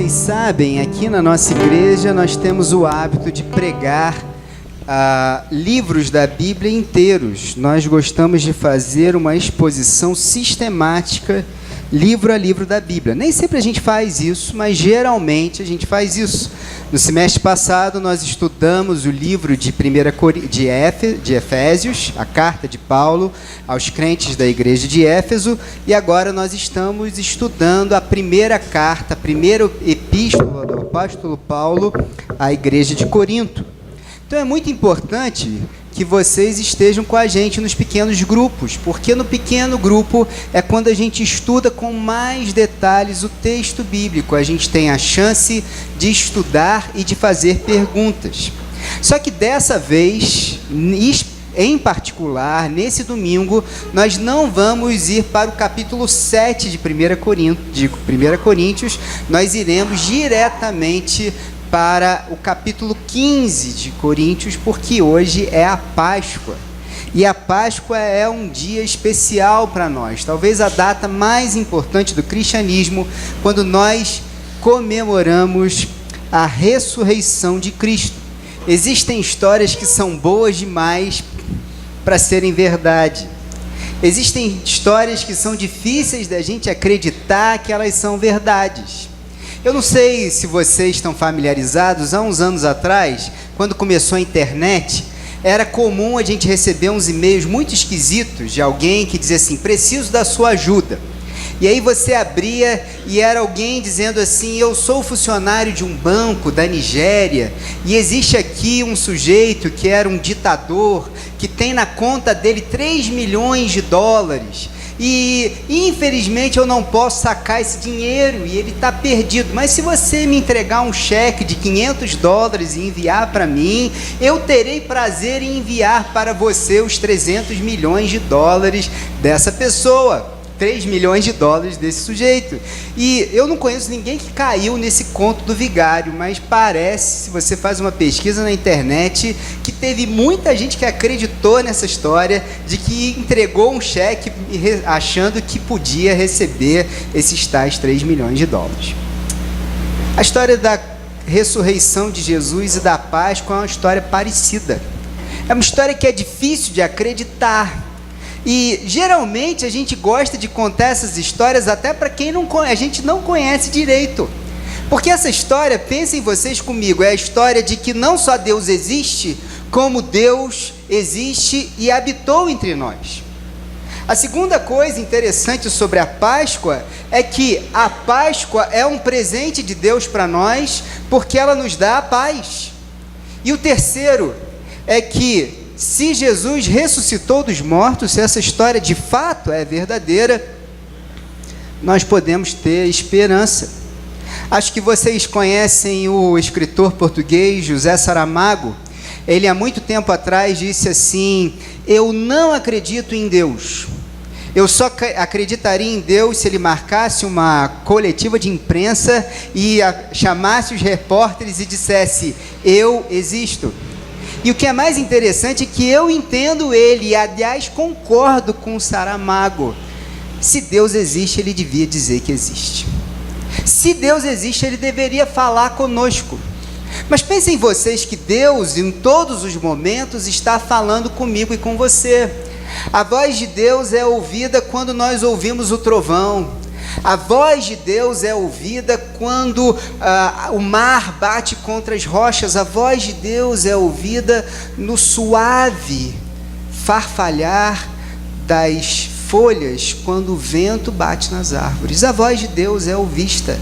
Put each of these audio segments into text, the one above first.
vocês sabem, aqui na nossa igreja nós temos o hábito de pregar livros da Bíblia inteiros. Nós gostamos de fazer uma exposição sistemática, livro a livro da Bíblia. Nem sempre a gente faz isso, mas geralmente a gente faz isso. No semestre passado nós estudamos o livro de Efésios, a carta de Paulo aos crentes da igreja de Éfeso, e agora nós estamos estudando a primeira carta, a primeira epístola do apóstolo Paulo à igreja de Corinto. Então é muito importante que vocês estejam com a gente nos pequenos grupos, porque no pequeno grupo é quando a gente estuda com mais detalhes o texto bíblico, a gente tem a chance de estudar e de fazer perguntas. Só que dessa vez, em particular, nesse domingo, nós não vamos ir para o capítulo 7 de 1 Coríntios, nós iremos diretamente para o capítulo 15 de Coríntios, porque hoje é a Páscoa. E a Páscoa é um dia especial para nós, talvez a data mais importante do cristianismo, quando nós comemoramos a ressurreição de Cristo. Existem histórias que são boas demais para serem verdade. Existem histórias que são difíceis da gente acreditar que elas são verdades. Eu não sei se vocês estão familiarizados, há uns anos atrás, quando começou a internet, era comum a gente receber uns e-mails muito esquisitos de alguém que dizia assim: preciso da sua ajuda. E aí você abria e era alguém dizendo assim: eu sou funcionário de um banco da Nigéria e existe aqui um sujeito que era um ditador, que tem na conta dele 3 milhões de dólares. E infelizmente eu não posso sacar esse dinheiro e ele está perdido, mas se você me entregar um cheque de 500 dólares e enviar para mim, eu terei prazer em enviar para você os 300 milhões de dólares dessa pessoa, 3 milhões de dólares desse sujeito. E eu não conheço ninguém que caiu nesse conto do vigário, mas parece, se você faz uma pesquisa na internet, que teve muita gente que acreditou nessa história de que entregou um cheque achando que podia receber esses tais 3 milhões de dólares. A história da ressurreição de Jesus e da Páscoa é uma história parecida. É uma história que é difícil de acreditar. E geralmente a gente gosta de contar essas histórias até para quem a gente não conhece direito. Porque essa história, pensem vocês comigo, é a história de que não só Deus existe, como Deus existe e habitou entre nós. A segunda coisa interessante sobre a Páscoa é que a Páscoa é um presente de Deus para nós, porque ela nos dá a paz. E o terceiro é que se Jesus ressuscitou dos mortos, se essa história de fato é verdadeira, nós podemos ter esperança. Acho que vocês conhecem o escritor português José Saramago. Ele há muito tempo atrás disse assim: eu não acredito em Deus. Eu só acreditaria em Deus se ele marcasse uma coletiva de imprensa e chamasse os repórteres e dissesse: eu existo. E o que é mais interessante é que eu entendo ele, e aliás concordo com o Saramago. Se Deus existe, ele devia dizer que existe. Se Deus existe, ele deveria falar conosco. Mas pensem vocês que Deus, em todos os momentos, está falando comigo e com você. A voz de Deus é ouvida quando nós ouvimos o trovão. A voz de Deus é ouvida quando o mar bate contra as rochas. A voz de Deus é ouvida no suave farfalhar das folhas quando o vento bate nas árvores. A voz de Deus é ouvida.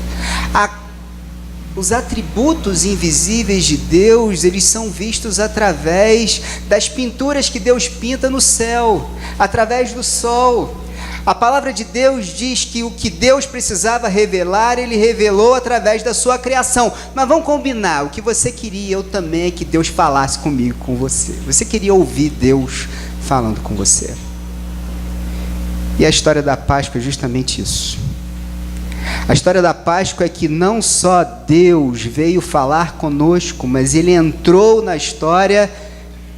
Os atributos invisíveis de Deus, eles são vistos através das pinturas que Deus pinta no céu, através do sol. A palavra de Deus diz que o que Deus precisava revelar, Ele revelou através da sua criação. Mas vamos combinar, o que você queria, eu também, é que Deus falasse comigo, com você. Você queria ouvir Deus falando com você. E a história da Páscoa é justamente isso. A história da Páscoa é que não só Deus veio falar conosco, mas Ele entrou na história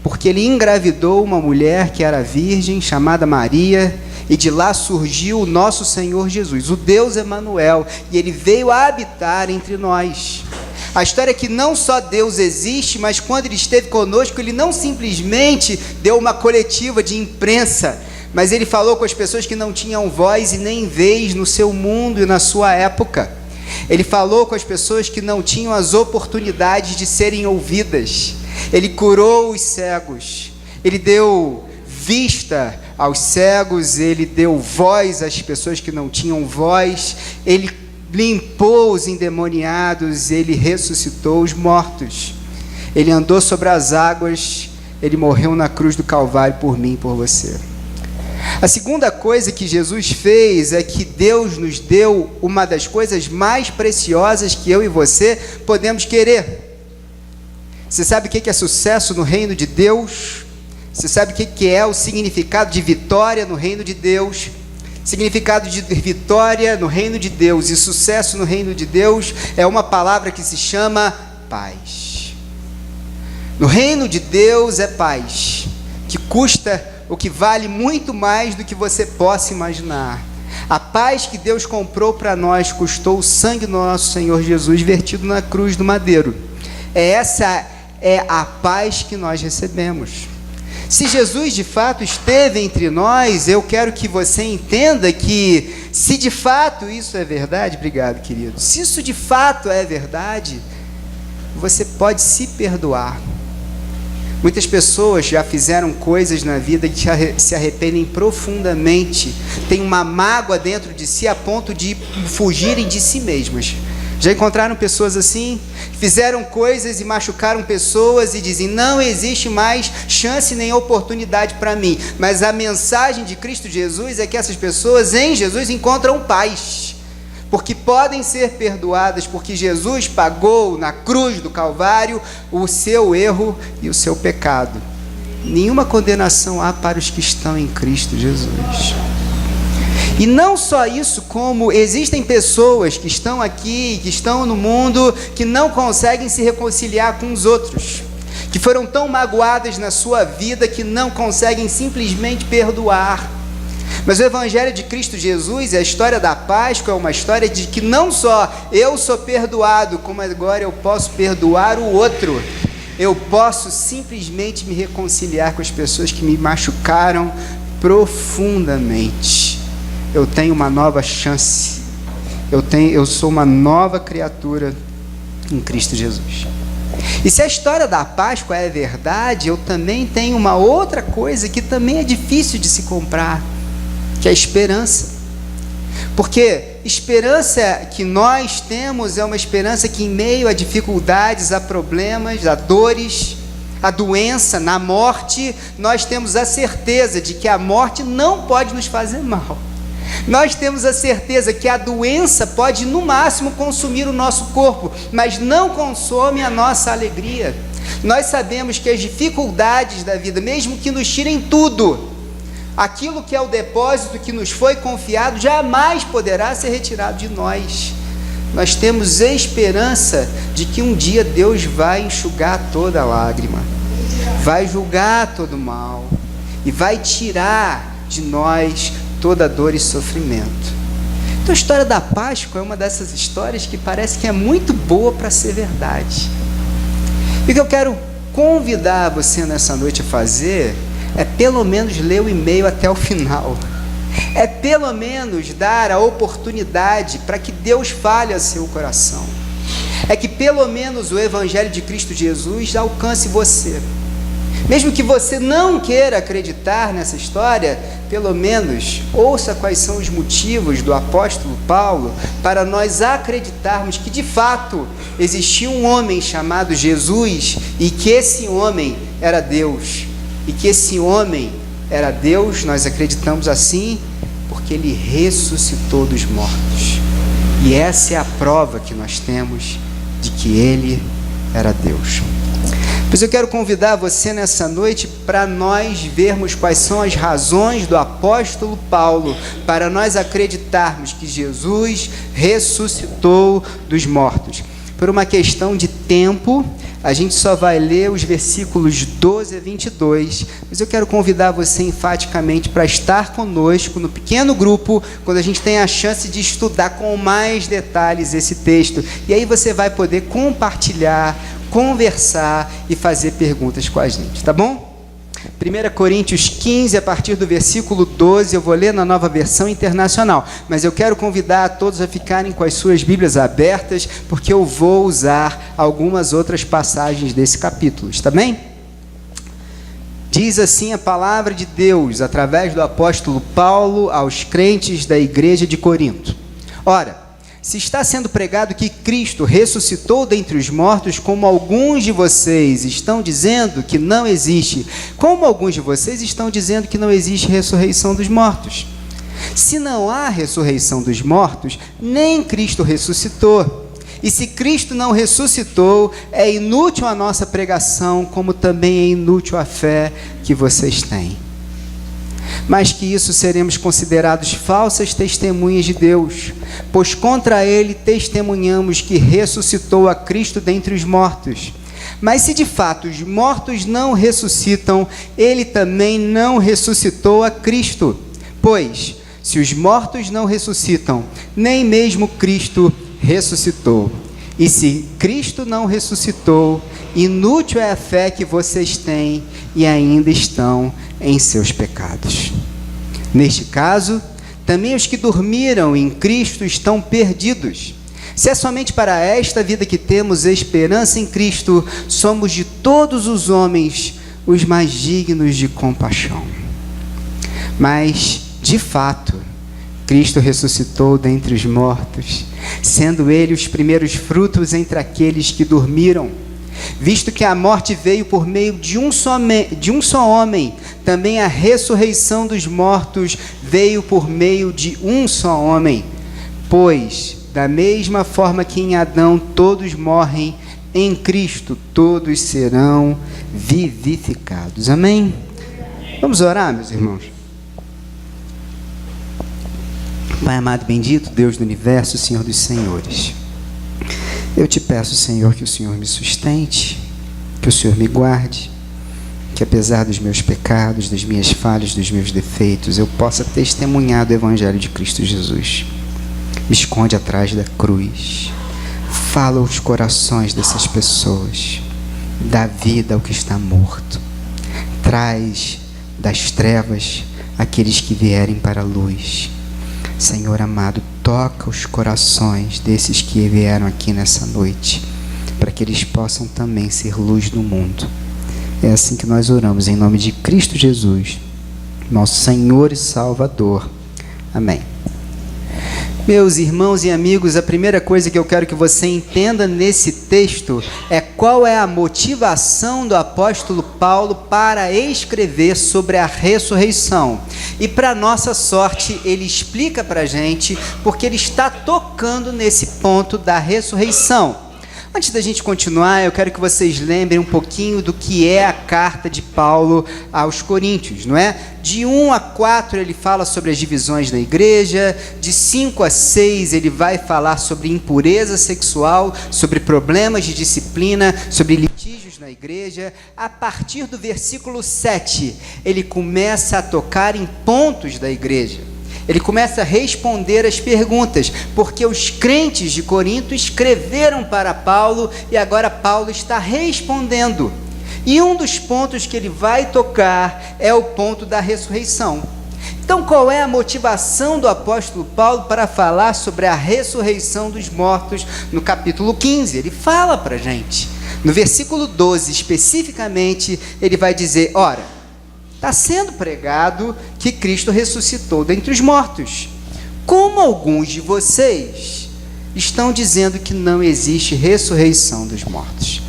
porque Ele engravidou uma mulher que era virgem, chamada Maria, E de lá surgiu o nosso Senhor Jesus, o Deus Emanuel, e ele veio a habitar entre nós. A história é que não só Deus existe, mas quando ele esteve conosco, ele não simplesmente deu uma coletiva de imprensa, mas ele falou com as pessoas que não tinham voz e nem vez no seu mundo e na sua época. Ele falou com as pessoas que não tinham as oportunidades de serem ouvidas. Ele curou os cegos, ele deu vista aos cegos, ele deu voz às pessoas que não tinham voz, ele limpou os endemoniados, ele ressuscitou os mortos, ele andou sobre as águas, ele morreu na cruz do Calvário por mim e por você. A segunda coisa que Jesus fez é que Deus nos deu uma das coisas mais preciosas que eu e você podemos querer. Você sabe o que é sucesso no reino de Deus? Você sabe o que é o significado de vitória no reino de Deus? Significado de vitória no reino de Deus e sucesso no reino de Deus é uma palavra que se chama paz. No reino de Deus é paz, que custa o que vale muito mais do que você possa imaginar. A paz que Deus comprou para nós custou o sangue do nosso Senhor Jesus vertido na cruz do madeiro. Essa é a paz que nós recebemos. Se Jesus de fato esteve entre nós, eu quero que você entenda que, se de fato isso é verdade, obrigado querido, se isso de fato é verdade, você pode se perdoar. Muitas pessoas já fizeram coisas na vida que se arrependem profundamente, têm uma mágoa dentro de si a ponto de fugirem de si mesmas. Já encontraram pessoas assim? Fizeram coisas e machucaram pessoas e dizem, não existe mais chance nem oportunidade para mim. Mas a mensagem de Cristo Jesus é que essas pessoas em Jesus encontram paz, porque podem ser perdoadas, porque Jesus pagou na cruz do Calvário o seu erro e o seu pecado. Nenhuma condenação há para os que estão em Cristo Jesus. E não só isso, como existem pessoas que estão aqui, que estão no mundo, que não conseguem se reconciliar com os outros, que foram tão magoadas na sua vida que não conseguem simplesmente perdoar. Mas o Evangelho de Cristo Jesus, a história da Páscoa, é uma história de que não só eu sou perdoado, como agora eu posso perdoar o outro. Eu posso simplesmente me reconciliar com as pessoas que me machucaram profundamente. Eu tenho uma nova chance, eu sou uma nova criatura em Cristo Jesus. E se a história da Páscoa é verdade, eu também tenho uma outra coisa que também é difícil de se comprar, que é a esperança. Porque esperança que nós temos é uma esperança que, em meio a dificuldades, a problemas, a dores, a doença, na morte, nós temos a certeza de que a morte não pode nos fazer mal. Nós temos a certeza que a doença pode, no máximo, consumir o nosso corpo, mas não consome a nossa alegria. Nós sabemos que as dificuldades da vida, mesmo que nos tirem tudo, aquilo que é o depósito que nos foi confiado, jamais poderá ser retirado de nós. Nós temos esperança de que um dia Deus vai enxugar toda lágrima, vai julgar todo mal e vai tirar de nós toda dor e sofrimento. Então a história da Páscoa é uma dessas histórias que parece que é muito boa para ser verdade. E o que eu quero convidar você nessa noite a fazer é pelo menos ler o e-mail até o final. É pelo menos dar a oportunidade para que Deus fale a seu coração. É que pelo menos o Evangelho de Cristo Jesus alcance você. Mesmo que você não queira acreditar nessa história, pelo menos ouça quais são os motivos do apóstolo Paulo para nós acreditarmos que de fato existia um homem chamado Jesus e que esse homem era Deus. E que esse homem era Deus, nós acreditamos assim, porque ele ressuscitou dos mortos. E essa é a prova que nós temos de que ele era Deus. Pois eu quero convidar você nessa noite para nós vermos quais são as razões do apóstolo Paulo para nós acreditarmos que Jesus ressuscitou dos mortos. Por uma questão de tempo, a gente só vai ler os versículos 12 a 22, mas eu quero convidar você enfaticamente para estar conosco no pequeno grupo, quando a gente tem a chance de estudar com mais detalhes esse texto, e aí você vai poder compartilhar, conversar e fazer perguntas com a gente, tá bom? 1 Coríntios 15, a partir do versículo 12, eu vou ler na Nova Versão Internacional, mas eu quero convidar a todos a ficarem com as suas Bíblias abertas, porque eu vou usar algumas outras passagens desse capítulo, está bem? Diz assim a palavra de Deus, através do apóstolo Paulo aos crentes da igreja de Corinto. Ora, se está sendo pregado que Cristo ressuscitou dentre os mortos, como alguns de vocês estão dizendo que não existe, como alguns de vocês estão dizendo que não existe ressurreição dos mortos. Se não há ressurreição dos mortos, nem Cristo ressuscitou. E se Cristo não ressuscitou, é inútil a nossa pregação, como também é inútil a fé que vocês têm. Mas que isso seremos considerados falsas testemunhas de Deus, pois contra ele testemunhamos que ressuscitou a Cristo dentre os mortos. Mas se de fato os mortos não ressuscitam, ele também não ressuscitou a Cristo. Pois, se os mortos não ressuscitam, nem mesmo Cristo ressuscitou. E se Cristo não ressuscitou, inútil é a fé que vocês têm e ainda estão em seus pecados. Neste caso, também os que dormiram em Cristo estão perdidos. Se é somente para esta vida que temos esperança em Cristo, somos de todos os homens os mais dignos de compaixão. Mas, de fato, Cristo ressuscitou dentre os mortos, sendo ele os primeiros frutos entre aqueles que dormiram. Visto que a morte veio por meio de um só homem, também a ressurreição dos mortos veio por meio de um só homem. Pois, da mesma forma que em Adão todos morrem, em Cristo todos serão vivificados. Amém? Vamos orar, meus irmãos? Pai amado, bendito, Deus do universo, Senhor dos senhores. Eu te peço, Senhor, que o Senhor me sustente, que o Senhor me guarde, que apesar dos meus pecados, das minhas falhas, dos meus defeitos, eu possa testemunhar do Evangelho de Cristo Jesus. Me esconde atrás da cruz. Fala aos corações dessas pessoas. Dá vida ao que está morto. Traz das trevas aqueles que vierem para a luz. Senhor amado, toca os corações desses que vieram aqui nessa noite, para que eles possam também ser luz do mundo. É assim que nós oramos, em nome de Cristo Jesus, nosso Senhor e Salvador. Amém. Meus irmãos e amigos, a primeira coisa que eu quero que você entenda nesse texto é qual é a motivação do apóstolo Paulo para escrever sobre a ressurreição. E para nossa sorte, ele explica para a gente porque ele está tocando nesse ponto da ressurreição. Antes da gente continuar, eu quero que vocês lembrem um pouquinho do que é a carta de Paulo aos Coríntios, não é? De 1 a 4 ele fala sobre as divisões da igreja, de 5 a 6 ele vai falar sobre impureza sexual, sobre problemas de disciplina, sobre litígios na igreja. A partir do versículo 7, ele começa a tocar em pontos da igreja. Ele começa a responder as perguntas, porque os crentes de Corinto escreveram para Paulo e agora Paulo está respondendo. E um dos pontos que ele vai tocar é o ponto da ressurreição. Então, qual é a motivação do apóstolo Paulo para falar sobre a ressurreição dos mortos no capítulo 15? Ele fala para a gente. No versículo 12, especificamente, ele vai dizer, ora, está sendo pregado que Cristo ressuscitou dentre os mortos. Como alguns de vocês estão dizendo que não existe ressurreição dos mortos.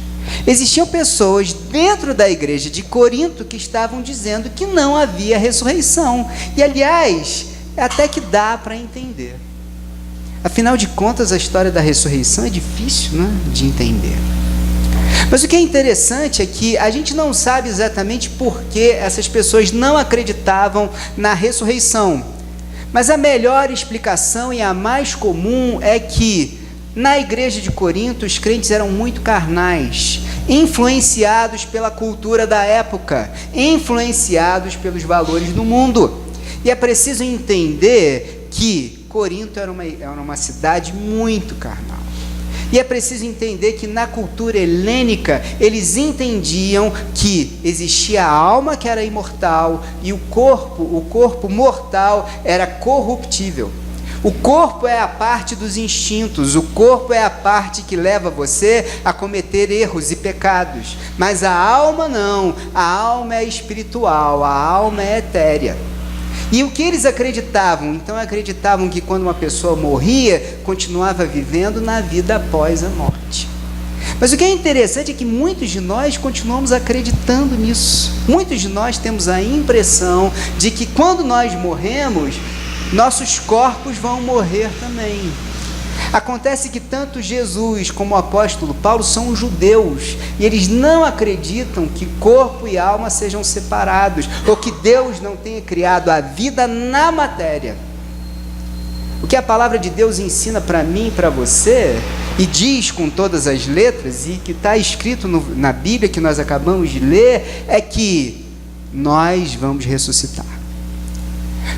Existiam pessoas dentro da igreja de Corinto que estavam dizendo que não havia ressurreição. E, aliás, até que dá para entender. Afinal de contas, a história da ressurreição é difícil, né, de entender. Mas o que é interessante é que a gente não sabe exatamente por que essas pessoas não acreditavam na ressurreição. Mas a melhor explicação e a mais comum é que na igreja de Corinto os crentes eram muito carnais. influenciados pela cultura da época, influenciados pelos valores do mundo. E é preciso entender que Corinto era uma cidade muito carnal. E é preciso entender que na cultura helênica, eles entendiam que existia a alma que era imortal e o corpo mortal era corruptível. O corpo é a parte dos instintos, o corpo é a parte que leva você a cometer erros e pecados. Mas a alma não, a alma é espiritual, a alma é etérea. E o que eles acreditavam? Então acreditavam que quando uma pessoa morria, continuava vivendo na vida após a morte. Mas o que é interessante é que muitos de nós continuamos acreditando nisso. Muitos de nós temos a impressão de que quando nós morremos, nossos corpos vão morrer também. Acontece que tanto Jesus como o apóstolo Paulo são judeus, e eles não acreditam que corpo e alma sejam separados, ou que Deus não tenha criado a vida na matéria. O que a palavra de Deus ensina para mim e para você, e diz com todas as letras, e que está escrito na Bíblia que nós acabamos de ler, é que nós vamos ressuscitar.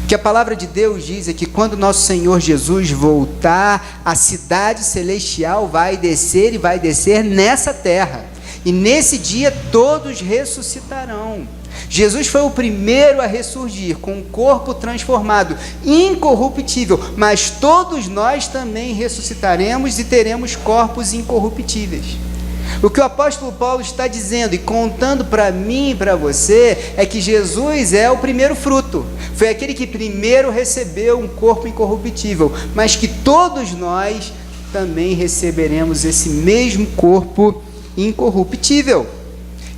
O que a palavra de Deus diz é que quando nosso Senhor Jesus voltar, a cidade celestial vai descer, e vai descer nessa terra, e nesse dia todos ressuscitarão. Jesus foi o primeiro a ressurgir com um corpo transformado, incorruptível, mas todos nós também ressuscitaremos e teremos corpos incorruptíveis. O que o apóstolo Paulo está dizendo e contando para mim e para você é que Jesus é o primeiro fruto, foi aquele que primeiro recebeu um corpo incorruptível, mas que todos nós também receberemos esse mesmo corpo incorruptível.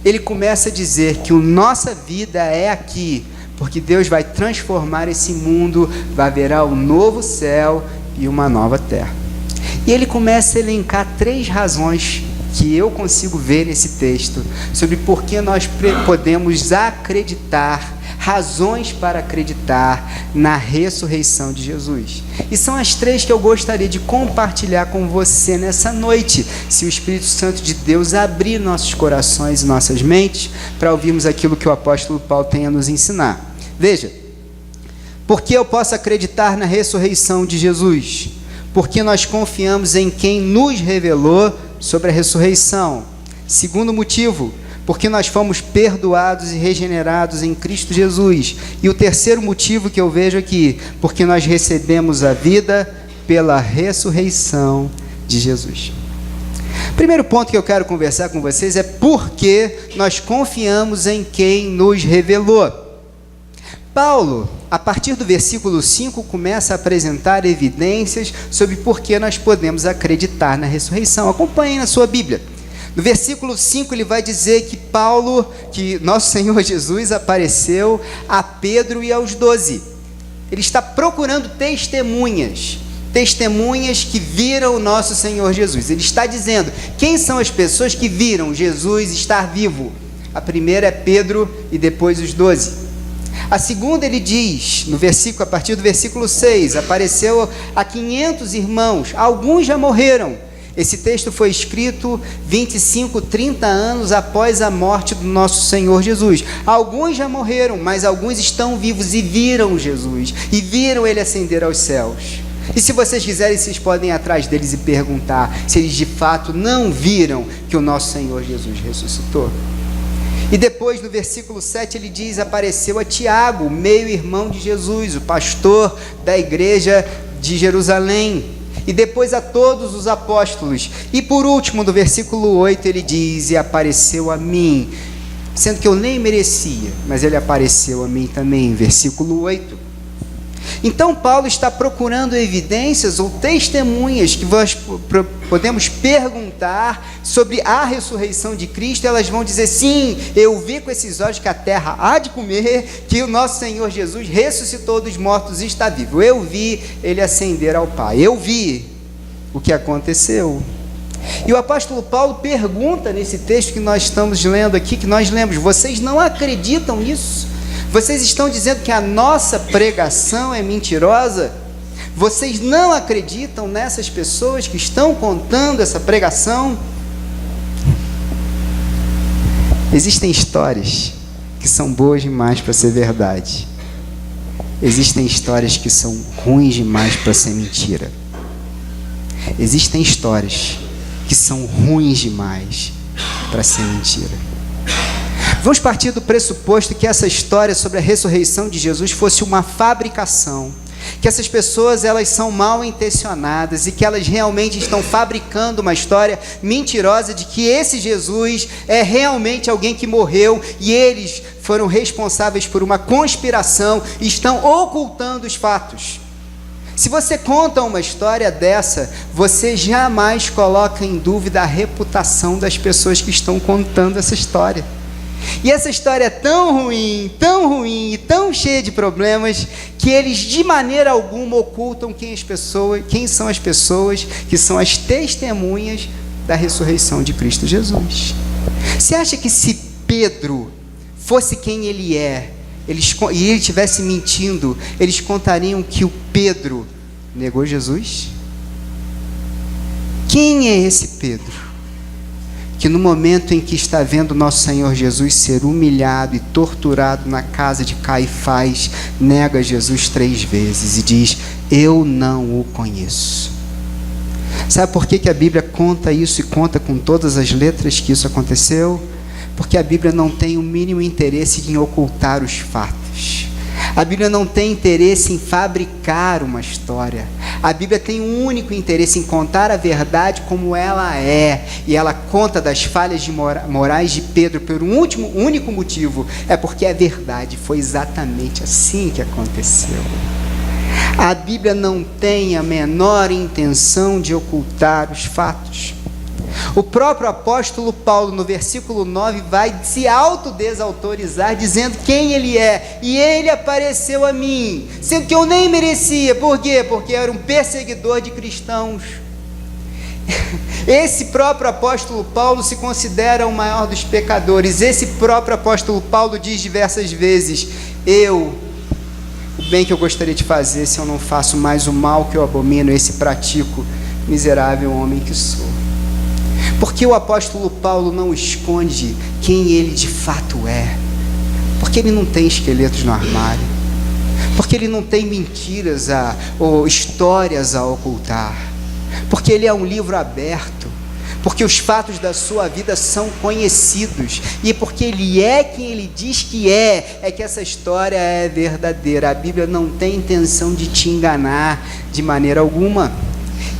Ele começa a dizer que a nossa vida é aqui, porque Deus vai transformar esse mundo, vai haverá um novo céu e uma nova terra. E ele começa a elencar 3 razões que eu consigo ver nesse texto, sobre por que nós podemos acreditar, razões para acreditar na ressurreição de Jesus. E são as 3 que eu gostaria de compartilhar com você nessa noite, se o Espírito Santo de Deus abrir nossos corações e nossas mentes, para ouvirmos aquilo que o apóstolo Paulo tem a nos ensinar. Veja, por que eu posso acreditar na ressurreição de Jesus? Porque nós confiamos em quem nos revelou sobre a ressurreição. Segundo motivo, porque nós fomos perdoados e regenerados em Cristo Jesus. E o terceiro motivo que eu vejo aqui, porque nós recebemos a vida pela ressurreição de Jesus. Primeiro ponto que eu quero conversar com vocês é porque nós confiamos em quem nos revelou. Paulo, a partir do versículo 5, começa a apresentar evidências sobre por que nós podemos acreditar na ressurreição. Acompanhem na sua Bíblia. No versículo 5 ele vai dizer que nosso Senhor Jesus apareceu a Pedro e aos 12. Ele está procurando testemunhas que viram o nosso Senhor Jesus. Ele está dizendo, quem são as pessoas que viram Jesus estar vivo? A primeira é Pedro e depois os 12. A segunda ele diz, a partir do versículo 6, apareceu a 500 irmãos, alguns já morreram. Esse texto foi escrito 25, 30 anos após a morte do nosso Senhor Jesus. Alguns já morreram, mas alguns estão vivos e viram Jesus, e viram ele ascender aos céus. E se vocês quiserem, vocês podem ir atrás deles e perguntar se eles de fato não viram que o nosso Senhor Jesus ressuscitou. E depois no versículo 7 ele diz, apareceu a Tiago, meio-irmão de Jesus, o pastor da igreja de Jerusalém. E depois a todos os apóstolos. E por último, no versículo 8 ele diz, e apareceu a mim, sendo que eu nem merecia, mas ele apareceu a mim também, versículo 8. Então Paulo está procurando evidências ou testemunhas que nós podemos perguntar sobre a ressurreição de Cristo. Elas vão dizer, sim, eu vi com esses olhos que a terra há de comer, que o nosso Senhor Jesus ressuscitou dos mortos e está vivo. Eu vi ele ascender ao Pai, eu vi o que aconteceu. E o apóstolo Paulo pergunta nesse texto que nós estamos lendo aqui, que nós lemos, vocês não acreditam nisso? Vocês estão dizendo que a nossa pregação é mentirosa? Vocês não acreditam nessas pessoas que estão contando essa pregação? Existem histórias que são boas demais para ser verdade. Existem histórias que são ruins demais para ser mentira. Existem histórias que são ruins demais para ser mentira. Vamos partir do pressuposto que essa história sobre a ressurreição de Jesus fosse uma fabricação, que essas pessoas elas são mal intencionadas e que elas realmente estão fabricando uma história mentirosa de que esse Jesus é realmente alguém que morreu e eles foram responsáveis por uma conspiração e estão ocultando os fatos. Se você conta uma história dessa, você jamais coloca em dúvida a reputação das pessoas que estão contando essa história. E essa história é tão ruim e tão cheia de problemas, que eles de maneira alguma ocultam quem são as pessoas que são as testemunhas da ressurreição de Cristo Jesus. Você acha que se Pedro fosse quem ele é, e ele estivesse mentindo, eles contariam que o Pedro negou Jesus? Quem é esse Pedro que no momento em que está vendo nosso Senhor Jesus ser humilhado e torturado na casa de Caifás, nega Jesus 3 vezes e diz: eu não o conheço? Sabe por que a Bíblia conta isso e conta com todas as letras que isso aconteceu? Porque a Bíblia não tem o mínimo interesse em ocultar os fatos. A Bíblia não tem interesse em fabricar uma história. A Bíblia tem um único interesse em contar a verdade como ela é. E ela conta das falhas morais de Pedro por um único motivo. É porque a verdade foi exatamente assim que aconteceu. A Bíblia não tem a menor intenção de ocultar os fatos. O próprio apóstolo Paulo, no versículo 9, vai se autodesautorizar, dizendo quem ele é. E ele apareceu a mim, sendo que eu nem merecia. Por quê? Porque eu era um perseguidor de cristãos. Esse próprio apóstolo Paulo se considera o maior dos pecadores. Esse próprio apóstolo Paulo diz diversas vezes: o bem que eu gostaria de fazer, se eu não faço, mais o mal que eu abomino, esse pratico, miserável homem que sou. Porque o apóstolo Paulo não esconde quem ele de fato é. Porque ele não tem esqueletos no armário. Porque ele não tem mentiras ou histórias a ocultar. Porque ele é um livro aberto. Porque os fatos da sua vida são conhecidos. E porque ele é quem ele diz que é que essa história é verdadeira. A Bíblia não tem intenção de te enganar de maneira alguma.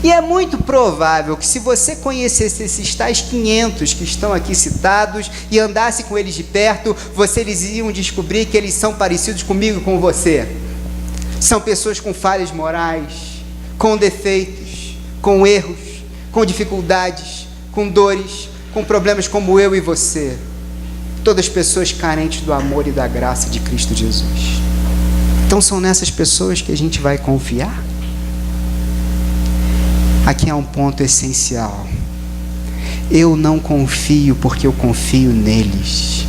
E é muito provável que se você conhecesse esses tais 500 que estão aqui citados e andasse com eles de perto, eles iam descobrir que eles são parecidos comigo e com você. São pessoas com falhas morais, com defeitos, com erros, com dificuldades, com dores, com problemas como eu e você. Todas pessoas carentes do amor e da graça de Cristo Jesus. Então são nessas pessoas que a gente vai confiar? Aqui é um ponto essencial. Eu não confio porque eu confio neles.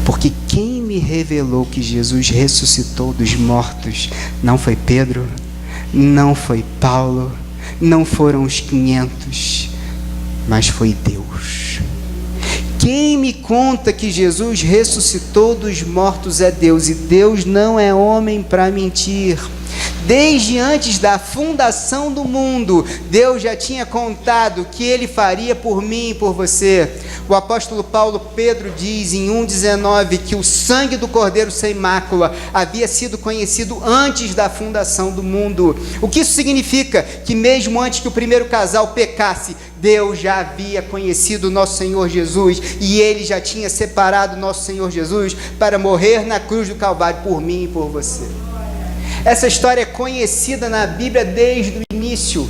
Porque quem me revelou que Jesus ressuscitou dos mortos não foi Pedro, não foi Paulo, não foram os 500, mas foi Deus. Quem me conta que Jesus ressuscitou dos mortos é Deus, e Deus não é homem para mentir. Desde antes da fundação do mundo, Deus já tinha contado que Ele faria por mim e por você. O apóstolo Pedro diz em 1,19 que o sangue do Cordeiro sem mácula havia sido conhecido antes da fundação do mundo. O que isso significa? Que mesmo antes que o primeiro casal pecasse, Deus já havia conhecido o nosso Senhor Jesus, e Ele já tinha separado o nosso Senhor Jesus para morrer na cruz do Calvário por mim e por você. Essa história é conhecida na Bíblia desde o início.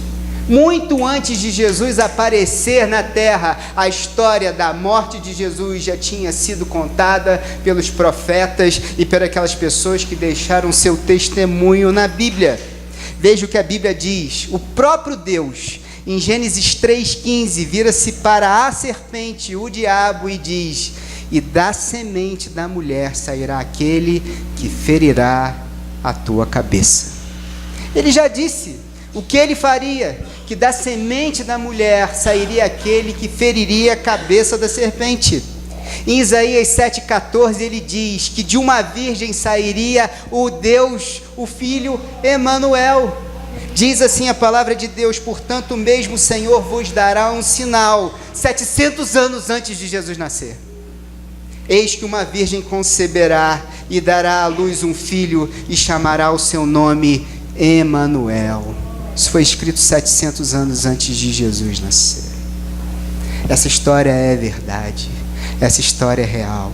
Muito antes de Jesus aparecer na terra, a história da morte de Jesus já tinha sido contada pelos profetas e por aquelas pessoas que deixaram seu testemunho na Bíblia. Veja o que a Bíblia diz. O próprio Deus, em Gênesis 3,15, vira-se para a serpente, o diabo, e diz: e da semente da mulher sairá aquele que ferirá a tua cabeça. Ele já disse o que ele faria, que da semente da mulher sairia aquele que feriria a cabeça da serpente. Em Isaías 7,14 ele diz que de uma virgem sairia o Deus, o Filho Emanuel. Diz assim a palavra de Deus: portanto, mesmo o Senhor vos dará um sinal, 700 anos antes de Jesus nascer. Eis que uma virgem conceberá e dará à luz um filho e chamará o seu nome Emanuel. Isso foi escrito 700 anos antes de Jesus nascer. Essa história é verdade, essa história é real.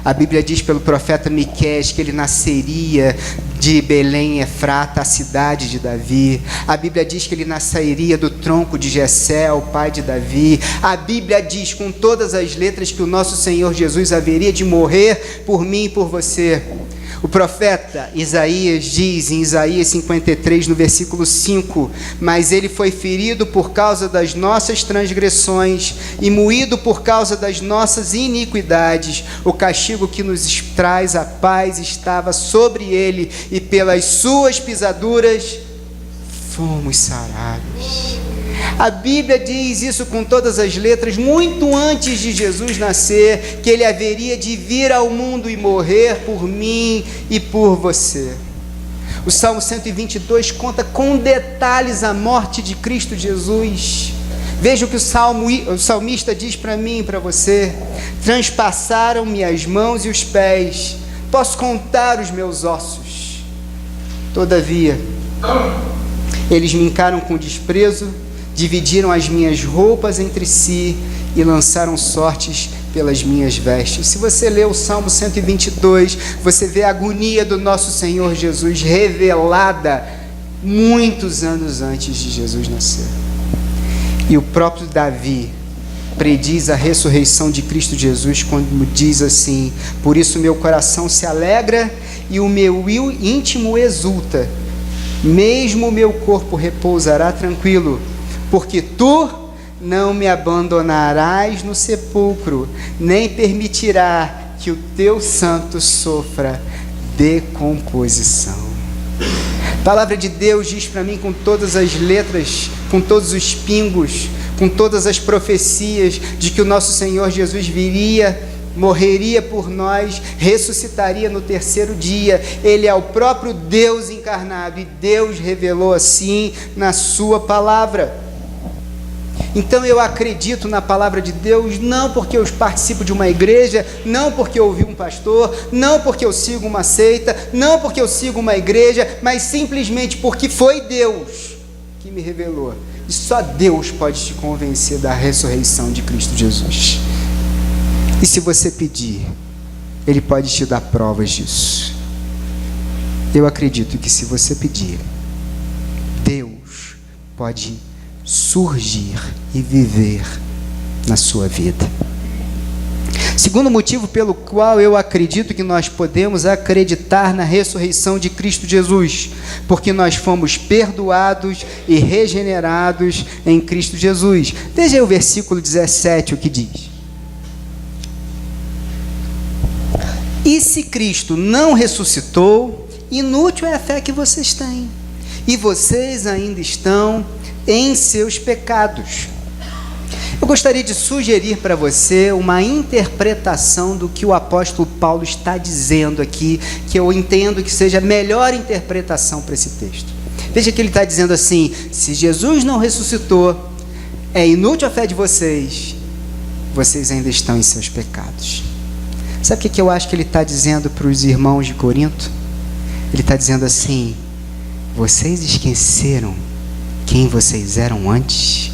A Bíblia diz pelo profeta Miqueias que ele nasceria de Belém Efrata, a cidade de Davi. A Bíblia diz que ele nasceria do tronco de Jessé, o pai de Davi. A Bíblia diz com todas as letras que o nosso Senhor Jesus haveria de morrer por mim e por você. O profeta Isaías diz em Isaías 53, no versículo 5: mas ele foi ferido por causa das nossas transgressões e moído por causa das nossas iniquidades. O castigo que nos traz a paz estava sobre ele, e pelas suas pisaduras fomos sarados. A Bíblia diz isso com todas as letras, muito antes de Jesus nascer, que ele haveria de vir ao mundo e morrer por mim e por você. O Salmo 122 conta com detalhes a morte de Cristo Jesus. Veja o que o salmista diz para mim e para você: transpassaram-me as mãos e os pés, posso contar os meus ossos. Todavia, eles me encaram com desprezo, dividiram as minhas roupas entre si e lançaram sortes pelas minhas vestes. Se você ler o Salmo 122, você vê a agonia do nosso Senhor Jesus revelada muitos anos antes de Jesus nascer. E o próprio Davi prediz a ressurreição de Cristo Jesus quando diz assim: por isso meu coração se alegra e o meu íntimo exulta, mesmo o meu corpo repousará tranquilo, porque tu não me abandonarás no sepulcro, nem permitirá que o teu santo sofra decomposição. A palavra de Deus diz para mim com todas as letras, com todos os pingos, com todas as profecias, de que o nosso Senhor Jesus viria, morreria por nós, ressuscitaria no terceiro dia. Ele é o próprio Deus encarnado, e Deus revelou assim na sua palavra. Então eu acredito na palavra de Deus, não porque eu participo de uma igreja, não porque eu ouvi um pastor, não porque eu sigo uma seita, não porque eu sigo uma igreja, mas simplesmente porque foi Deus que me revelou. E só Deus pode te convencer da ressurreição de Cristo Jesus. E se você pedir, Ele pode te dar provas disso. Eu acredito que se você pedir, Deus pode surgir e viver na sua vida. Segundo motivo pelo qual eu acredito que nós podemos acreditar na ressurreição de Cristo Jesus, porque nós fomos perdoados e regenerados em Cristo Jesus. Veja aí o versículo 17, o que diz: e se Cristo não ressuscitou, inútil é a fé que vocês têm, e vocês ainda estão em seus pecados. Eu gostaria de sugerir para você uma interpretação do que o apóstolo Paulo está dizendo aqui, que eu entendo que seja a melhor interpretação para esse texto. Veja que ele está dizendo assim: se Jesus não ressuscitou, é inútil a fé de vocês, vocês ainda estão em seus pecados. Sabe o que eu acho que ele está dizendo para os irmãos de Corinto? Ele está dizendo assim: vocês esqueceram quem vocês eram antes?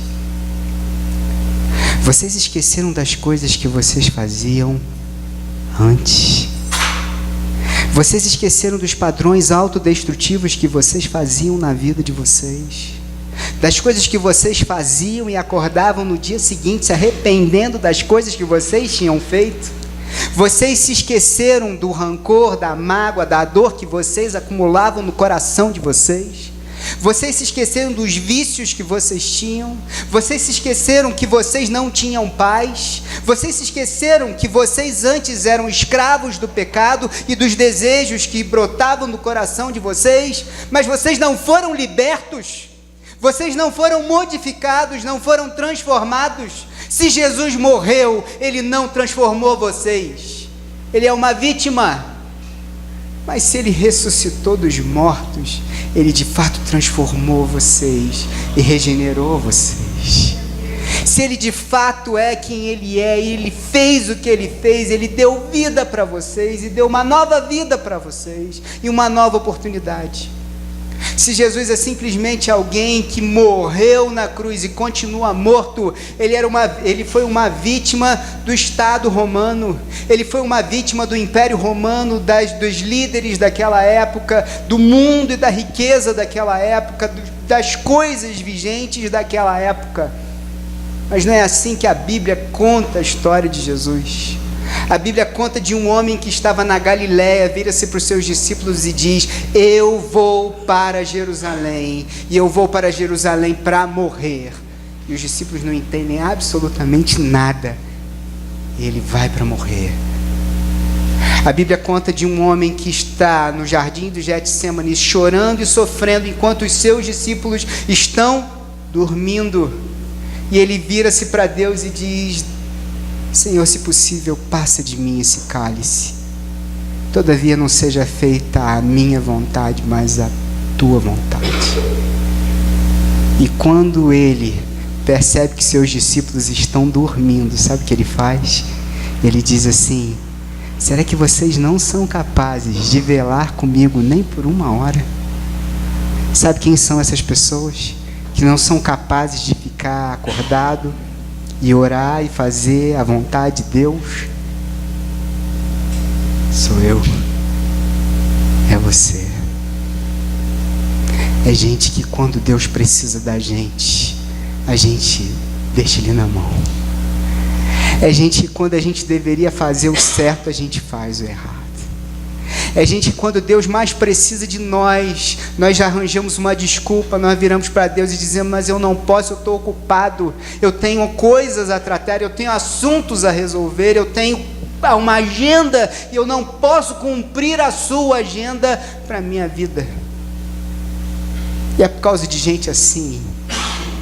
Vocês esqueceram das coisas que vocês faziam antes? Vocês esqueceram dos padrões autodestrutivos que vocês faziam na vida de vocês? Das coisas que vocês faziam e acordavam no dia seguinte se arrependendo das coisas que vocês tinham feito? Vocês se esqueceram do rancor, da mágoa, da dor que vocês acumulavam no coração de vocês? Vocês se esqueceram dos vícios que vocês tinham? Vocês se esqueceram que vocês não tinham paz? Vocês se esqueceram que vocês antes eram escravos do pecado e dos desejos que brotavam no coração de vocês? Mas vocês não foram libertos? Vocês não foram modificados, não foram transformados? Se Jesus morreu, Ele não transformou vocês. Ele é uma vítima. Mas se Ele ressuscitou dos mortos, Ele de fato transformou vocês e regenerou vocês. Se Ele de fato é quem Ele é, e Ele fez o que Ele fez, Ele deu vida para vocês, e deu uma nova vida para vocês, e uma nova oportunidade. Se Jesus é simplesmente alguém que morreu na cruz e continua morto, ele foi uma vítima do Estado romano, ele foi uma vítima do Império Romano, dos líderes daquela época, do mundo e da riqueza daquela época, das coisas vigentes daquela época. Mas não é assim que a Bíblia conta a história de Jesus. A Bíblia conta de um homem que estava na Galiléia, vira-se para os seus discípulos e diz: eu vou para Jerusalém, e eu vou para Jerusalém para morrer. E os discípulos não entendem absolutamente nada. Ele vai para morrer. A Bíblia conta de um homem que está no jardim do Getsêmani, chorando e sofrendo, enquanto os seus discípulos estão dormindo. E ele vira-se para Deus e diz: Senhor, se possível, passa de mim esse cálice. Todavia não seja feita a minha vontade, mas a tua vontade. E quando ele percebe que seus discípulos estão dormindo, sabe o que ele faz? Ele diz assim: será que vocês não são capazes de velar comigo nem por uma hora? Sabe quem são essas pessoas que não são capazes de ficar acordado e orar e fazer a vontade de Deus? Sou eu. É você. É gente que quando Deus precisa da gente, a gente deixa Ele na mão. É gente que quando a gente deveria fazer o certo, a gente faz o errado. É gente que quando Deus mais precisa de nós já arranjamos uma desculpa, nós viramos para Deus e dizemos: mas eu não posso, eu estou ocupado, eu tenho coisas a tratar, eu tenho assuntos a resolver, eu tenho uma agenda e eu não posso cumprir a sua agenda para a minha vida. E é por causa de gente assim,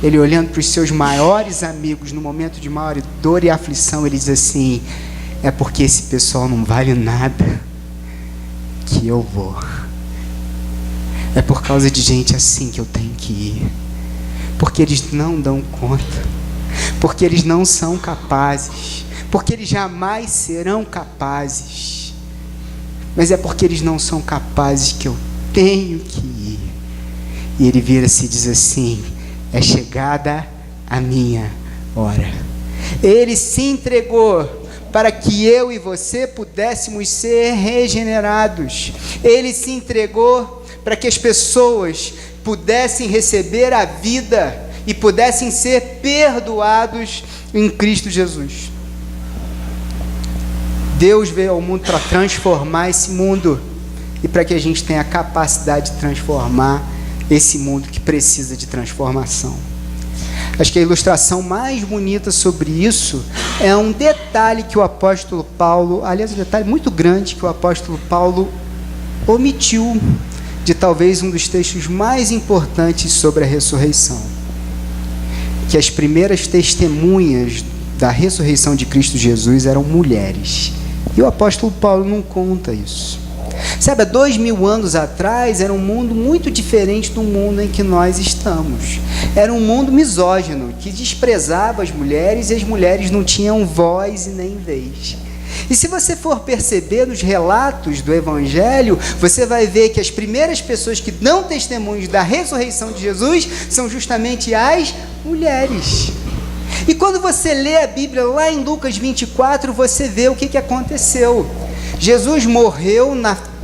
ele olhando para os seus maiores amigos no momento de maior dor e aflição, ele diz assim: é porque esse pessoal não vale nada que eu vou. É por causa de gente assim que eu tenho que ir, porque eles não dão conta, porque eles não são capazes, porque eles jamais serão capazes, mas é porque eles não são capazes que eu tenho que ir. E ele vira-se e diz assim: é chegada a minha hora. Ele se entregou para que eu e você pudéssemos ser regenerados. Ele se entregou para que as pessoas pudessem receber a vida e pudessem ser perdoados em Cristo Jesus. Deus veio ao mundo para transformar esse mundo e para que a gente tenha a capacidade de transformar esse mundo que precisa de transformação. Acho que a ilustração mais bonita sobre isso é um detalhe que o apóstolo Paulo, aliás, um detalhe muito grande que o apóstolo Paulo omitiu de talvez um dos textos mais importantes sobre a ressurreição. Que as primeiras testemunhas da ressurreição de Cristo Jesus eram mulheres. E o apóstolo Paulo não conta isso. Sabe, há 2000 anos atrás era um mundo muito diferente do mundo em que nós estamos. Era um mundo misógino, que desprezava as mulheres, e as mulheres não tinham voz e nem vez. E se você for perceber nos relatos do Evangelho, você vai ver que as primeiras pessoas que dão testemunhos da ressurreição de Jesus são justamente as mulheres. E quando você lê a Bíblia lá em Lucas 24, você vê o que aconteceu. Jesus morreu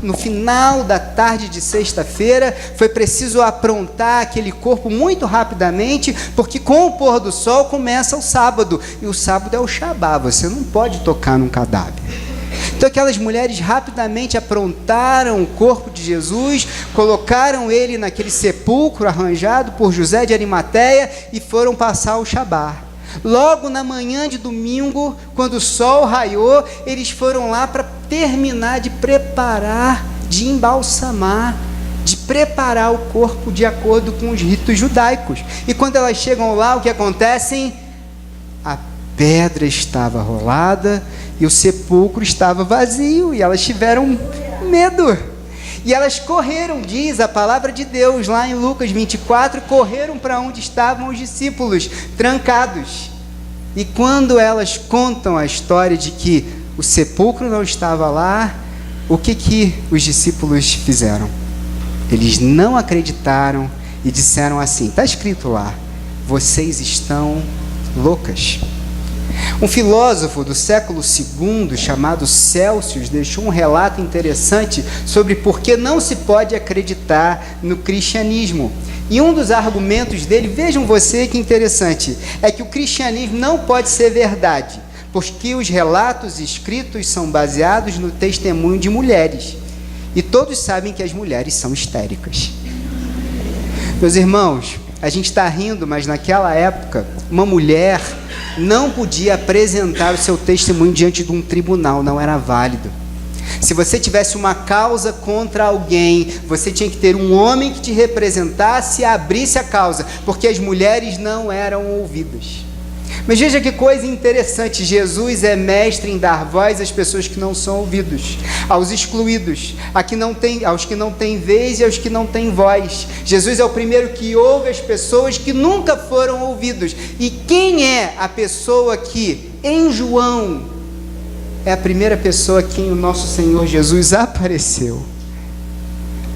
no final da tarde de sexta-feira. Foi preciso aprontar aquele corpo muito rapidamente, porque com o pôr do sol começa o sábado, e o sábado é o Shabá, você não pode tocar num cadáver. Então aquelas mulheres rapidamente aprontaram o corpo de Jesus, colocaram ele naquele sepulcro arranjado por José de Arimateia e foram passar o Shabá. Logo na manhã de domingo, quando o sol raiou, eles foram lá para terminar de preparar, de embalsamar, de preparar o corpo de acordo com os ritos judaicos. E quando elas chegam lá, o que acontece? A pedra estava rolada e o sepulcro estava vazio, e elas tiveram medo. E elas correram, diz a palavra de Deus, lá em Lucas 24, correram para onde estavam os discípulos, trancados. E quando elas contam a história de que o sepulcro não estava lá, o que os discípulos fizeram? Eles não acreditaram e disseram assim, está escrito lá, vocês estão loucas. Um filósofo do século II, chamado Celsius, deixou um relato interessante sobre por que não se pode acreditar no cristianismo. E um dos argumentos dele, vejam você que interessante, é que o cristianismo não pode ser verdade, porque os relatos escritos são baseados no testemunho de mulheres. E todos sabem que as mulheres são histéricas. Meus irmãos, a gente está rindo, mas naquela época, uma mulher não podia apresentar o seu testemunho diante de um tribunal, não era válido. Se você tivesse uma causa contra alguém, você tinha que ter um homem que te representasse e abrisse a causa, porque as mulheres não eram ouvidas. Mas veja que coisa interessante, Jesus é mestre em dar voz às pessoas que não são ouvidos, aos excluídos, aos que não têm vez e aos que não têm voz. Jesus é o primeiro que ouve as pessoas que nunca foram ouvidos. E quem é a pessoa que, em João, é a primeira pessoa a quem o nosso Senhor Jesus apareceu?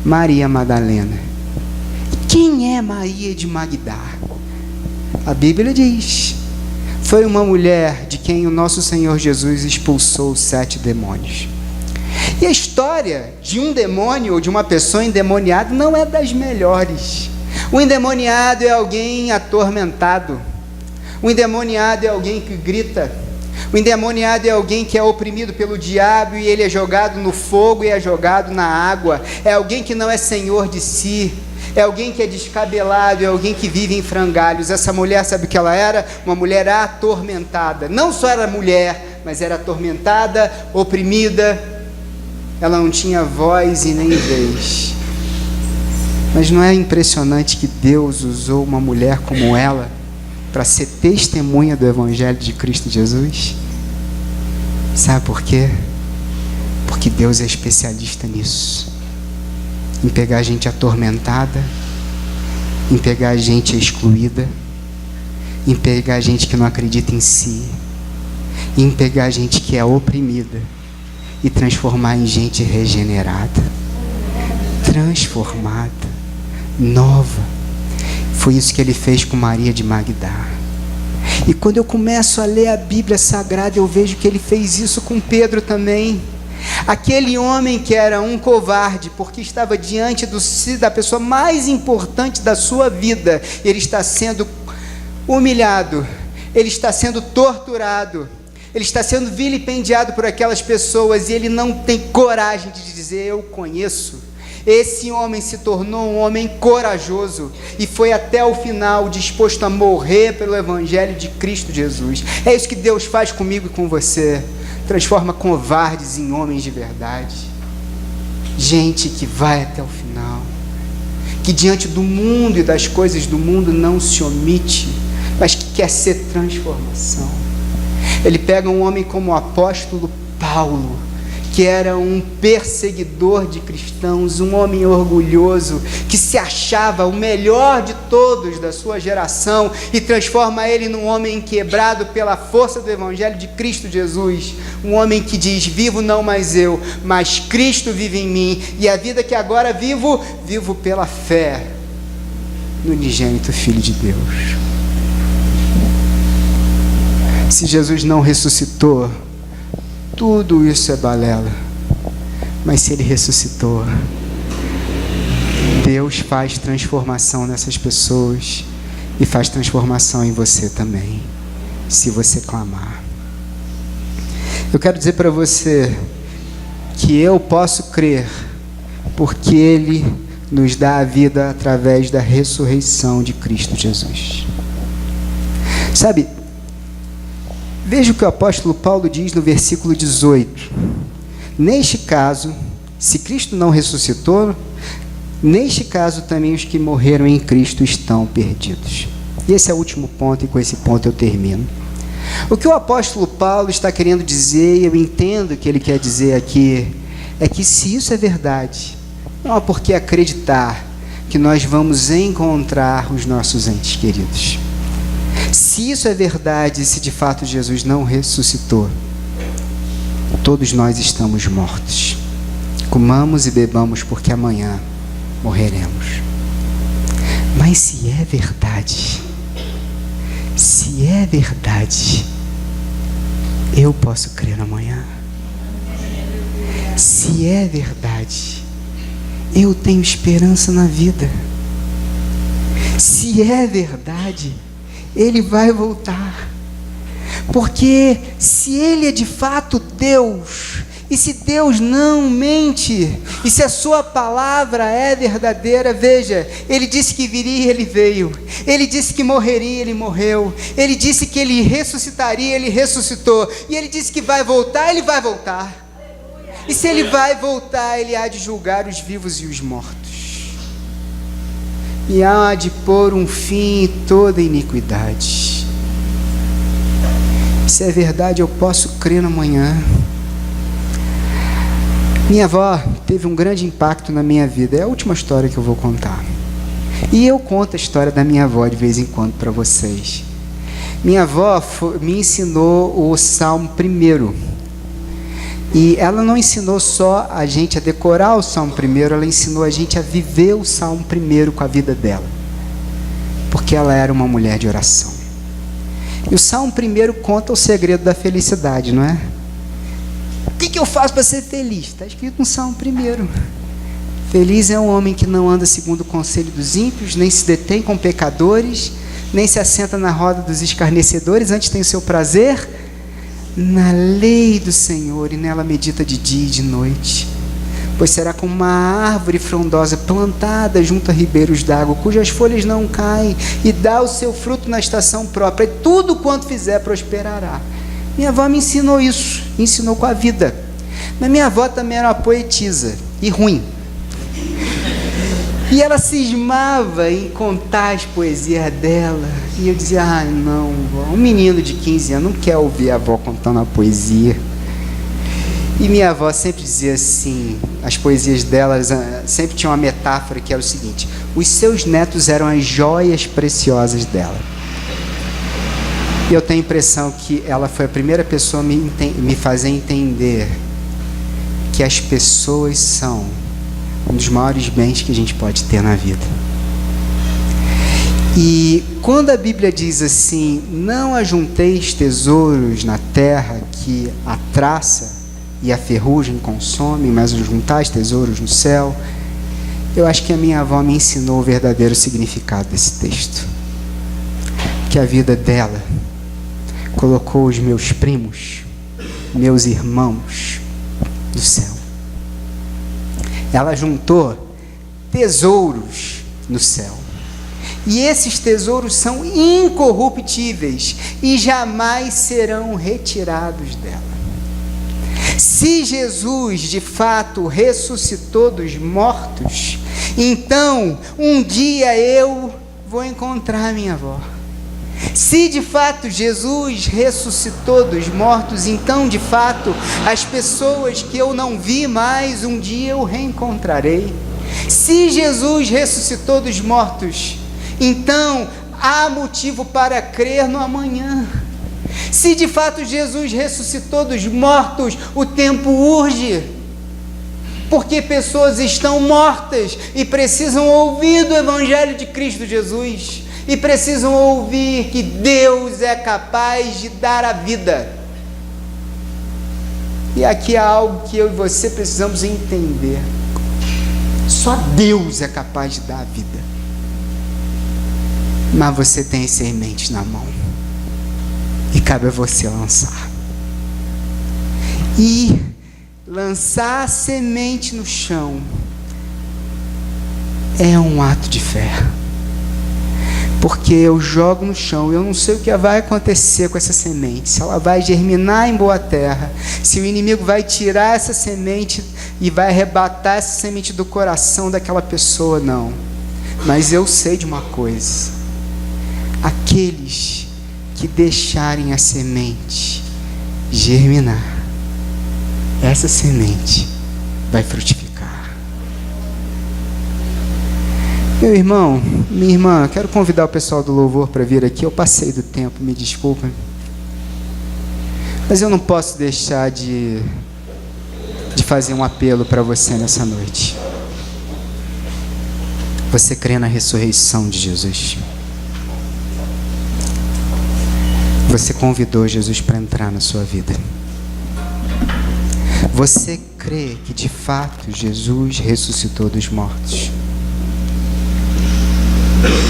Maria Madalena. Quem é Maria de Magdá? A Bíblia diz: foi uma mulher de quem o nosso Senhor Jesus expulsou 7 demônios. E a história de um demônio ou de uma pessoa endemoniada não é das melhores. O endemoniado é alguém atormentado. O endemoniado é alguém que grita. O endemoniado é alguém que é oprimido pelo diabo e ele é jogado no fogo e é jogado na água. É alguém que não é senhor de si. É alguém que é descabelado, é alguém que vive em frangalhos. Essa mulher, sabe o que ela era? Uma mulher atormentada. Não só era mulher, mas era atormentada, oprimida. Ela não tinha voz e nem vez. Mas não é impressionante que Deus usou uma mulher como ela para ser testemunha do Evangelho de Cristo Jesus? Sabe por quê? Porque Deus é especialista nisso. Em pegar gente atormentada, em pegar gente excluída, em pegar gente que não acredita em si, em pegar gente que é oprimida e transformar em gente regenerada, transformada, nova. Foi isso que ele fez com Maria de Magdá. E quando eu começo a ler a Bíblia Sagrada, eu vejo que ele fez isso com Pedro também. Aquele homem que era um covarde, porque estava diante da pessoa mais importante da sua vida, ele está sendo humilhado, ele está sendo torturado, ele está sendo vilipendiado por aquelas pessoas, e ele não tem coragem de dizer: eu conheço. Esse homem se tornou um homem corajoso e foi até o final disposto a morrer pelo Evangelho de Cristo Jesus. É isso que Deus faz comigo e com você. Transforma covardes em homens de verdade. Gente que vai até o final, que diante do mundo e das coisas do mundo não se omite, mas que quer ser transformação. Ele pega um homem como o apóstolo Paulo, que era um perseguidor de cristãos, um homem orgulhoso, que se achava o melhor de todos da sua geração, e transforma ele num homem quebrado pela força do Evangelho de Cristo Jesus, um homem que diz: vivo não mais eu, mas Cristo vive em mim, e a vida que agora vivo, vivo pela fé no unigênito Filho de Deus. Se Jesus não ressuscitou, tudo isso é balela. Mas se ele ressuscitou, Deus faz transformação nessas pessoas e faz transformação em você também, se você clamar. Eu quero dizer para você que eu posso crer, porque Ele nos dá a vida através da ressurreição de Cristo Jesus. Sabe, veja o que o apóstolo Paulo diz no versículo 18. Neste caso, se Cristo não ressuscitou, neste caso também os que morreram em Cristo estão perdidos. E esse é o último ponto, e com esse ponto eu termino. O que o apóstolo Paulo está querendo dizer, e eu entendo o que ele quer dizer aqui, é que se isso é verdade, não há por que acreditar que nós vamos encontrar os nossos entes queridos. Se isso é verdade, se de fato Jesus não ressuscitou, todos nós estamos mortos. Comamos e bebamos, porque amanhã morreremos. Mas se é verdade, eu posso crer amanhã. Se é verdade, eu tenho esperança na vida. Se é verdade, Ele vai voltar. Porque se Ele é de fato Deus, e se Deus não mente, e se a sua palavra é verdadeira, veja, Ele disse que viria, Ele veio. Ele disse que morreria, Ele morreu. Ele disse que Ele ressuscitaria, Ele ressuscitou. E Ele disse que vai voltar, Ele vai voltar. E se Ele vai voltar, Ele há de julgar os vivos e os mortos. E há de pôr um fim em toda iniquidade. Se é verdade, eu posso crer no amanhã. Minha avó teve um grande impacto na minha vida. É a última história que eu vou contar. E eu conto a história da minha avó de vez em quando para vocês. Minha avó me ensinou o Salmo 1. E ela não ensinou só a gente a decorar o Salmo 1, ela ensinou a gente a viver o Salmo 1 com a vida dela. Porque ela era uma mulher de oração. E o Salmo 1 conta o segredo da felicidade, não é? O que eu faço para ser feliz? Está escrito no Salmo 1. Feliz é um homem que não anda segundo o conselho dos ímpios, nem se detém com pecadores, nem se assenta na roda dos escarnecedores, antes tem o seu prazer na lei do Senhor, e nela medita de dia e de noite. Pois será como uma árvore frondosa plantada junto a ribeiros d'água, cujas folhas não caem, e dá o seu fruto na estação própria, e tudo quanto fizer prosperará. Minha avó me ensinou isso, me ensinou com a vida. Mas minha avó também era uma poetisa, e ruim. E ela cismava em contar as poesias dela. E eu dizia, não, vó, um menino de 15 anos não quer ouvir a avó contando a poesia. E minha avó sempre dizia assim, as poesias delas sempre tinham uma metáfora que era o seguinte: os seus netos eram as joias preciosas dela. E eu tenho a impressão que ela foi a primeira pessoa a me fazer entender que as pessoas são um dos maiores bens que a gente pode ter na vida. E quando a Bíblia diz assim, não ajunteis tesouros na terra que a traça e a ferrugem consomem, mas ajuntais tesouros no céu, eu acho que a minha avó me ensinou o verdadeiro significado desse texto. Que a vida dela colocou os meus primos, meus irmãos, no céu. Ela juntou tesouros no céu. E esses tesouros são incorruptíveis e jamais serão retirados dela. Se Jesus de fato ressuscitou dos mortos, então um dia eu vou encontrar minha avó. Se de fato Jesus ressuscitou dos mortos, então de fato as pessoas que eu não vi mais, um dia eu reencontrarei. Se Jesus ressuscitou dos mortos, então há motivo para crer no amanhã. Se de fato Jesus ressuscitou dos mortos, o tempo urge, porque pessoas estão mortas e precisam ouvir do Evangelho de Cristo Jesus. E precisam ouvir que Deus é capaz de dar a vida. E aqui há algo que eu e você precisamos entender. Só Deus é capaz de dar a vida. Mas você tem as sementes na mão. E cabe a você lançar. E lançar a semente no chão é um ato de fé. Porque eu jogo no chão, eu não sei o que vai acontecer com essa semente, se ela vai germinar em boa terra, se o inimigo vai tirar essa semente e vai arrebatar essa semente do coração daquela pessoa, não. Mas eu sei de uma coisa: aqueles que deixarem a semente germinar, essa semente vai frutificar. Meu irmão, minha irmã, quero convidar o pessoal do louvor para vir aqui. Eu passei do tempo, me desculpem. Mas eu não posso deixar de fazer um apelo para você nessa noite. Você crê na ressurreição de Jesus? Você convidou Jesus para entrar na sua vida? Você crê que de fato Jesus ressuscitou dos mortos?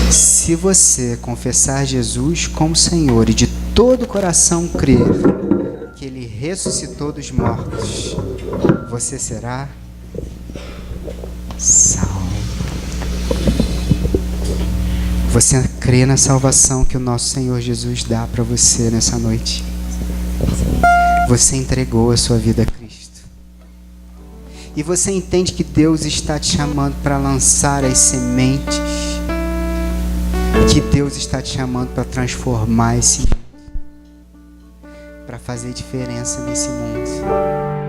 Se você confessar Jesus como Senhor e de todo o coração crer que Ele ressuscitou dos mortos, você será salvo. Você crê na salvação que o nosso Senhor Jesus dá para você nessa noite? Você entregou a sua vida a Cristo. E você entende que Deus está te chamando para lançar as sementes, que Deus está te chamando para transformar esse mundo, para fazer diferença nesse mundo.